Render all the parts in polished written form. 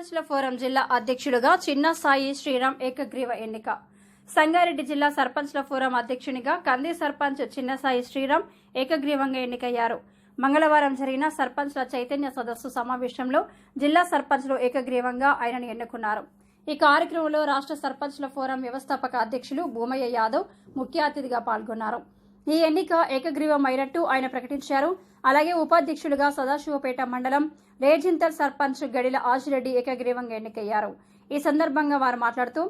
సర్పంచ్ల ఫోరం జిల్లా అధ్యక్షులుగా చిన్న సాయి శ్రీరామ్ ఏకగ్రీవ ఎన్నిక. సంగారెడ్డి జిల్లా సర్పంచ్ల ఫోరం అధ్యక్షునిగా కంది సర్పంచ్ చిన్న సాయి శ్రీరామ్ ఏకగ్రీవంగా ఎన్నికయ్యారు. మంగళవారం జరిగిన సర్పంచ్ల చైతన్య సదస్సు సమావేశంలో జిల్లా సర్పంచ్లు ఏకగ్రీవంగా ఆయనను ఎన్నుకున్నారు. ఈ కార్యక్రమంలో రాష్ట్ర సర్పంచ్ల ఫోరం వ్యవస్థాపక అధ్యక్షులు భూమయ్య యాదవ్ ముఖ్య అతిథిగా పాల్గొన్నారు. ఈ ఎన్నిక ఏకగ్రీవమైనట్టు ఆయన ప్రకటించారు. అలాగే ఉపాధ్యక్షులుగా సదాశివపేట మండలం రేజింతల్ సర్పంచ్ గడిల ఆజిరెడ్డి ఏకగ్రీవంగా ఎన్నికయ్యారు. ఈ సందర్భంగా వారు మాట్లాడుతూ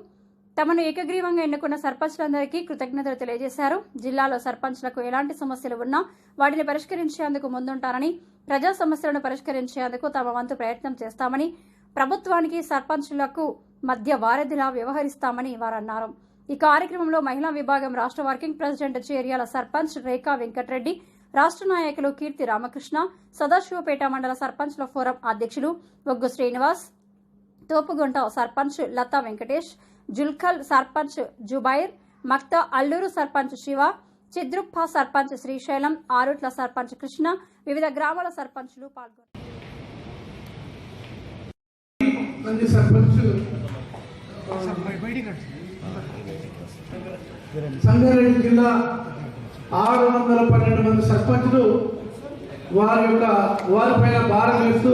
తమను ఏకగ్రీవంగా ఎన్నుకున్న సర్పంచ్లందరికీ కృతజ్ఞతలు తెలియజేశారు. జిల్లాలో సర్పంచ్లకు ఎలాంటి సమస్యలు ఉన్నా వాటిని పరిష్కరించేందుకు ముందుంటారని, ప్రజా సమస్యలను పరిష్కరించేందుకు తమ వంతు ప్రయత్నం చేస్తామని, ప్రభుత్వానికి సర్పంచ్లకు మధ్య వారధిలా వ్యవహరిస్తామని వారు అన్నారు. ఈ కార్యక్రమంలో మహిళా విభాగం రాష్ట్ర వర్కింగ్ ప్రెసిడెంట్ చేర్యాల సర్పంచ్ రేఖా వెంకటరెడ్డి, రాష్ట్ర నాయకులు కీర్తి రామకృష్ణ, సదాశివపేట మండల సర్పంచ్ల ఫోరం అధ్యక్షులు ఒగ్గు శ్రీనివాస్, తోపుగుంట సర్పంచ్ లతా వెంకటేష్, జుల్కల్ సర్పంచ్ జుబైర్, మక్తా అల్లూరు సర్పంచ్ శివ, చిద్రుప్ప సర్పంచ్ శ్రీశైలం, ఆరుట్ల సర్పంచ్ కృష్ణ, వివిధ గ్రామాల సర్పంచ్లు పాల్గొన్నారు. సంగారెడ్డి జిల్లా 612 మంది సర్పంచులు వారిపైన భారం వేస్తూ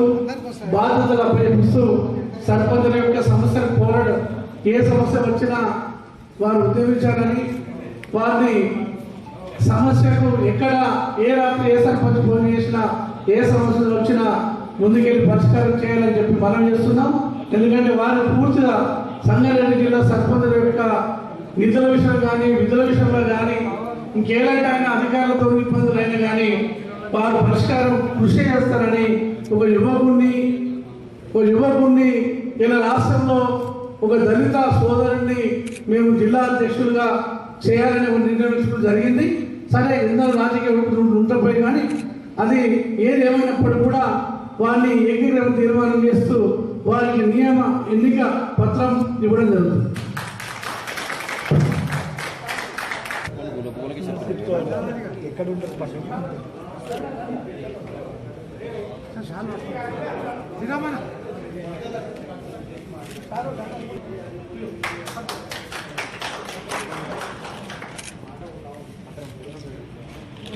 బాధ్యతలు అప్పగిస్తూ సర్పంచుల యొక్క సమస్యలు పోరాడు ఏ సమస్య వచ్చినా వారు ఉద్యమించాలని, వారిని సమస్యకు ఎక్కడ ఏ రాత్రి ఏ సర్పంచ్ ఫోన్ చేసినా ఏ సమస్యలు వచ్చినా ముందుకెళ్ళి పరిష్కారం చేయాలని చెప్పి మనం చేస్తున్నాం. ఎందుకంటే వారు పూర్తిగా సంగారెడ్డి జిల్లా సర్పంచుల యొక్క నిధుల విషయం కానీ విధుల విషయంలో కానీ ఇంకేలాంటి ఆయన అధికారులతో ఇబ్బందులైనా కానీ వారు పరిష్కారం కృషి చేస్తారని ఒక యువకుడిని ఇలా రాష్ట్రంలో ఒక దళిత సోదరుడిని మేము జిల్లా అధ్యక్షులుగా చేయాలని నిర్ణయించడం జరిగింది. సరే ఎందరో రాజకీయ ఉంటపోయి కానీ అది ఏదేమైనప్పుడు కూడా వారిని ఏకీకరణ తీర్మానం చేస్తూ వారికి ఎన్నిక పత్రం ఇవ్వడం జరుగుతుంది.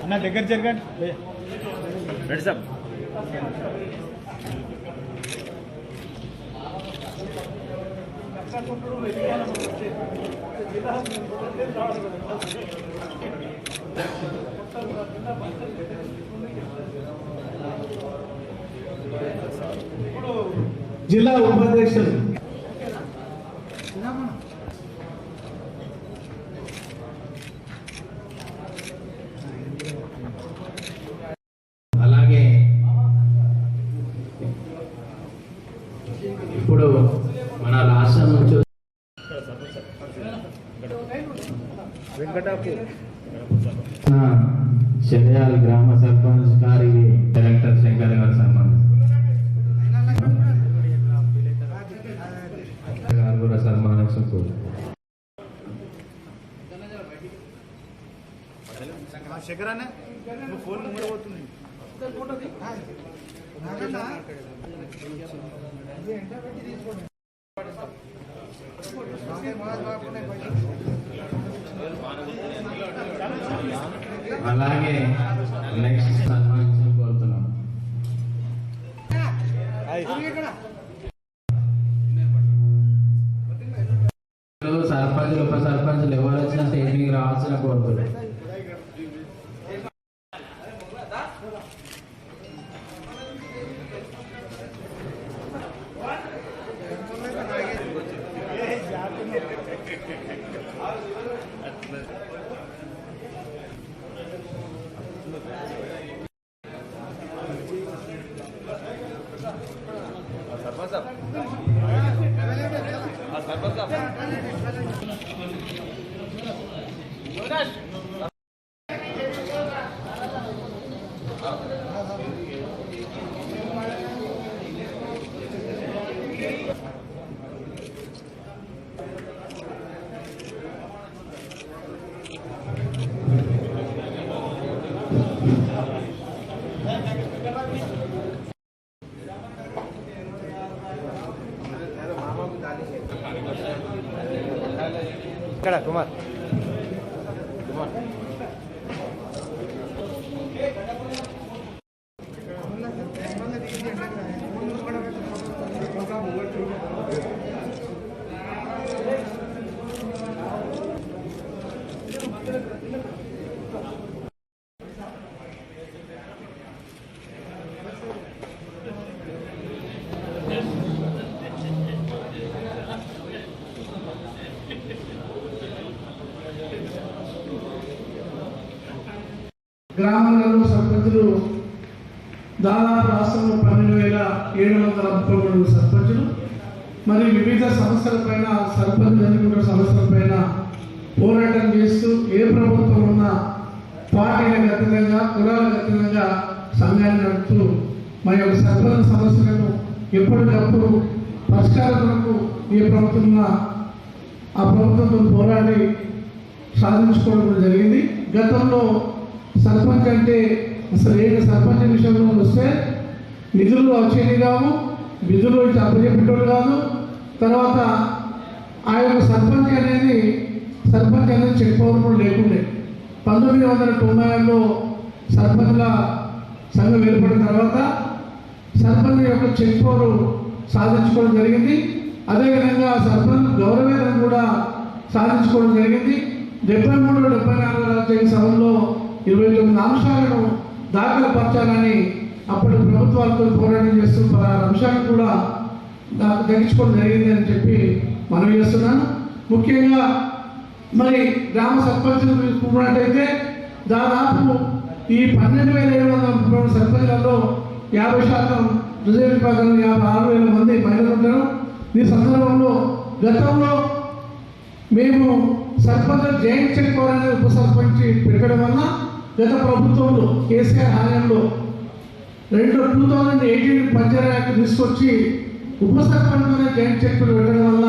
అన్న దగ్గర జరగండి. జిల్లా ఉపాధ్యక్షులు అలాగే ఇప్పుడు మన రాష్ట్రం నుంచి చెందయాల గ్రామ సర్పంచ్ గారికి డైరెక్టర్ శంకర్ గారు సన్మానం కూడా సన్మానం శేఖరాన్న ఫోన్ పోతుంది. అలాగే నెక్స్ట్ సన్మానించడం కోరుతున్నాం. సర్పంచులు ఉప సర్పంచులు ఎవరు వచ్చినా స్టేజ్ మీద రావాల్సిన కోరుతున్నాం. ఇక్కడ కుమార్ గ్రామాలలో సర్పంచులు దాదాపు రాష్ట్రంలో 12,733 సర్పంచులు మరి వివిధ సమస్యలపైన సర్పంచులు ఎన్నుకున్న సమస్యలపైన పోరాటం చేస్తూ ఏ ప్రభుత్వం ఉన్నా పార్టీలకు అతీతంగా కులాలకు అతీతంగా సంఘాన్ని నడుపుతూ మన యొక్క సర్పంచ్ సమస్యలను ఎప్పటికప్పుడు పరిష్కారం కొరకు ఏ ప్రభుత్వం ఉన్నా ఆ ప్రభుత్వంతో పోరాడి సాధించుకోవడం జరిగింది. గతంలో సర్పంచ్ అంటే అసలు ఏంటి సర్పంచ్ విషయంలో వస్తే నిధులు వచ్చేది కావు, విధులు అప్పచెప్పేటోళ్ళు కాదు. తర్వాత ఆ యొక్క సర్పంచ్ అనేది చెక్ పవర్ కూడా లేకుండే. 1996లో సర్పంచ్ల సంఘం ఏర్పడిన తర్వాత సర్పంచ్ యొక్క చెక్ పవర్ సాధించుకోవడం జరిగింది. అదేవిధంగా సర్పంచ్ గౌరవేతనం కూడా సాధించుకోవడం జరిగింది. 73-74 రాజ్యాంగ సభలో 29 అంశాలను దాఖలు పరచాలని అప్పటి ప్రభుత్వాలతో పోరాటం చేస్తూ 16 అంశాలను కూడా దక్కించుకోవడం జరిగింది అని చెప్పి మనం చేస్తున్నాను. ముఖ్యంగా మరి గ్రామ సర్పంచులు చూసుకున్నట్టయితే దాదాపు ఈ 12,733 సర్పంచ్లలో 50% రిజర్వ్ విభాగంలో 56,000 మంది మహిళలు ఉంటారు. ఈ సందర్భంలో గతంలో మేము సర్పంచ్ జాయింట్ చెక్ పవర్ అనేది ఉప సర్పంచ్ పెట్టడం వల్ల గత ప్రభుత్వంలో కేసీఆర్ హయాంలో 2018 పంచాయతీ యాక్ట్ తీసుకొచ్చి ఉప సర్పంచ్లోనే జాయింట్ చెక్ పవర్ పెట్టడం వల్ల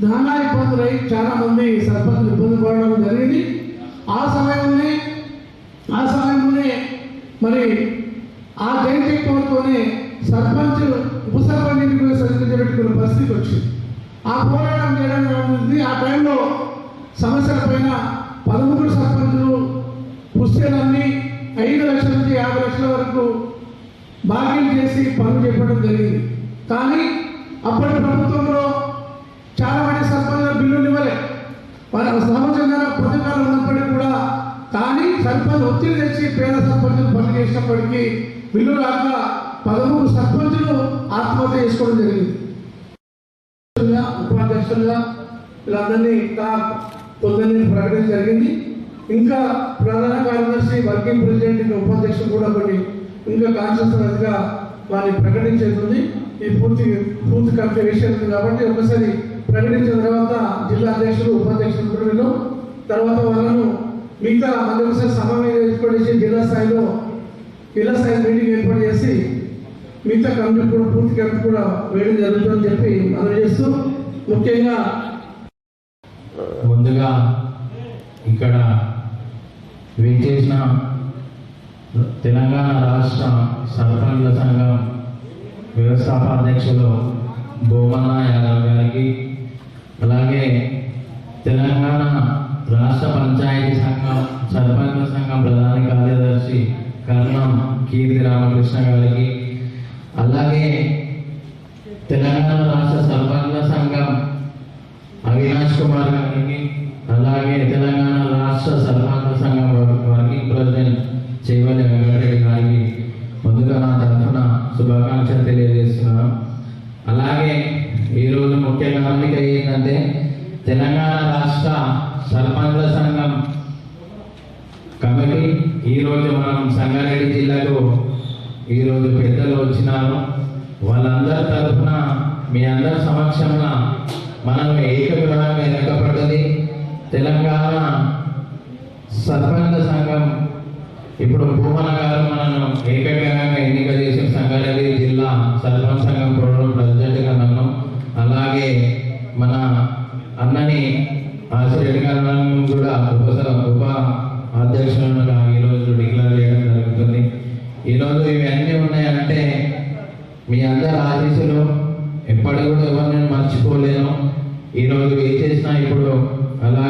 నానా ఇబ్బందులై చాలా మంది సర్పంచులు ఇబ్బంది పడడం జరిగింది. ఆ సమయంలోనే మరి ఆ జాయింట్ చెక్ పవర్తోనే సర్పంచ్ ఉప సర్పంచ్ పెట్టుకునే పరిస్థితి వచ్చింది. ఆ పోరాటం చేయడం జరుగుతుంది. ఆ టైంలో సమస్యల పైన 13 సర్పంచులు పుస్తకాలన్నీ 5 లక్షల నుంచి 50 లక్షల వరకు బార్గెన్ చేసి పనులు చెప్పడం జరిగింది. కానీ అప్పటి ప్రభుత్వంలో చాలా మంది సర్పంచులు బిల్లులు ఇవ్వలే. వాళ్ళ సంవత్సరంగా పథకాలు ఉన్నప్పటికీ కూడా కానీ సర్పంచ్ ఒత్తిడి తెచ్చి పేద సర్పంచులు పనులు చేసినప్పటికీ బిల్లు రాక 13 సర్పంచులు ఆత్మహత్య చేసుకోవడం జరిగింది. ఉపాధ్యక్షులుగా వీళ్ళందరినీ పొందని ప్రకటించడం జరిగింది. ఇంకా ప్రధాన కార్యదర్శి వర్కింగ్ ప్రెసిడెంట్ ఉపాధ్యక్షులు కూడా కొన్ని ఇంకా కాన్స్టిట్యూషన్గా వారిని ప్రకటించేది. ఈ పూర్తి కమిటీ విషయం ఉంది కాబట్టి ఒకసారి ప్రకటించిన తర్వాత జిల్లా అధ్యక్షులు ఉపాధ్యక్షులు తర్వాత వాళ్ళను మిగతా మళ్ళీ ఒకసారి సమావేశం ఏర్పాటు చేసి జిల్లా స్థాయి మీటింగ్ ఏర్పాటు చేసి మిగతా కమిటీ కూడా పూర్తి కమిటీ కూడా వేయడం జరుగుతుందని చెప్పి మనం చేస్తూ ముఖ్యంగా ముందుగా ఇక్కడ విచ్చేసిన తెలంగాణ రాష్ట్ర సర్పంచ్ల సంఘం వ్యవస్థాపాధ్యక్షులు భూమన్న యాదవ్ గారికి, అలాగే తెలంగాణ రాష్ట్ర పంచాయతీ సంఘం సర్పంచ్ల సంఘం ప్రధాన కార్యదర్శి కర్ణం కీర్తి రామకృష్ణ గారికి, అలాగే తెలంగాణ రాష్ట్ర సర్పంచ్ల సంఘం అవినాష్ కుమార్ గారికి, అలాగే తెలంగాణ రాష్ట్ర సర్పంచ్ల సంఘం వర్కింగ్ ప్రెసిడెంట్ చేవల్లి వెంకటరెడ్డి గారికి ముందుగా నా తరఫున శుభాకాంక్షలు తెలియజేస్తున్నాను. అలాగే ఈరోజు ముఖ్య గమనిక ఏంటంటే తెలంగాణ రాష్ట్ర సర్పంచ్ల సంఘం కమిటీ ఈరోజు మనం సంగారెడ్డి జిల్లాకు ఈరోజు పెద్దలు వచ్చినారు. వాళ్ళందరి తరఫున మీ అందరి సమక్షంలో మనం ఏకగ్రహంగా ఎన్నికపడ్డది తెలంగాణ సర్పంచ్ల సంఘం. ఇప్పుడు భూమన గారు మనను ఏకగ్రహంగా ఎన్నిక చేసిన సంగారెడ్డి జిల్లా సర్పంచ్ సంఘం ప్రోగ్రాం ప్రెసిడెంట్గా నన్ను, అలాగే మన అన్నని ఆశిరెడ్డి గారు కూడా ఉప అధ్యక్షులుగా ఈరోజు డిక్లేర్ చేయడం జరుగుతుంది. ఈరోజు ఇవన్నీ ఉన్నాయంటే మీ అందరి ఆశీస్సులు ఎప్పటి కూడా ఎవరిని మర్చిపోలేను. ఈరోజు ఏం చేసినా ఇప్పుడు అలా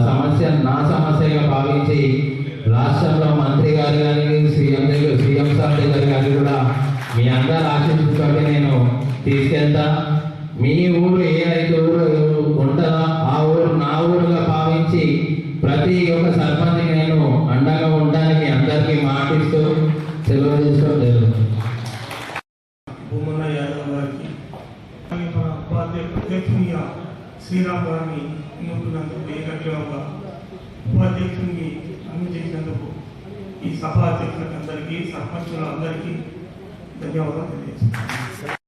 సమస్య నా సమస్యగా భావించి రాష్ట్రంలో మంత్రి గారు కానీ సీఎం సార్ దగ్గర కానీ కూడా మీ అందరి ఆశీస్సుతో నేను తీసుకెళ్తా. మీ ఊరు ఏ అయితే ఊరు ఉంటుందో ఆ ఊరు నా ఊరుగా భావించి ప్రతి ఒక్క సర్పంచ్కి నేను అండగా ఉండడానికి అందరికీ మాటిస్తూ సెలవు తీసుకోవడం జరుగుతుంది. భూమన్న యాదవ్ గారికి మన ఉపాధ్యక్షునిగా శ్రీరామ్ గారిని ఎన్నుకున్నందుకు ఏకగ్రీవంగా ఉపాధ్యక్షునికి అందజేసినందుకు ఈ సభ అధ్యక్షులకు అందరికీ సర్పంచుల అందరికీ ధన్యవాదాలు తెలియజేస్తున్నాను.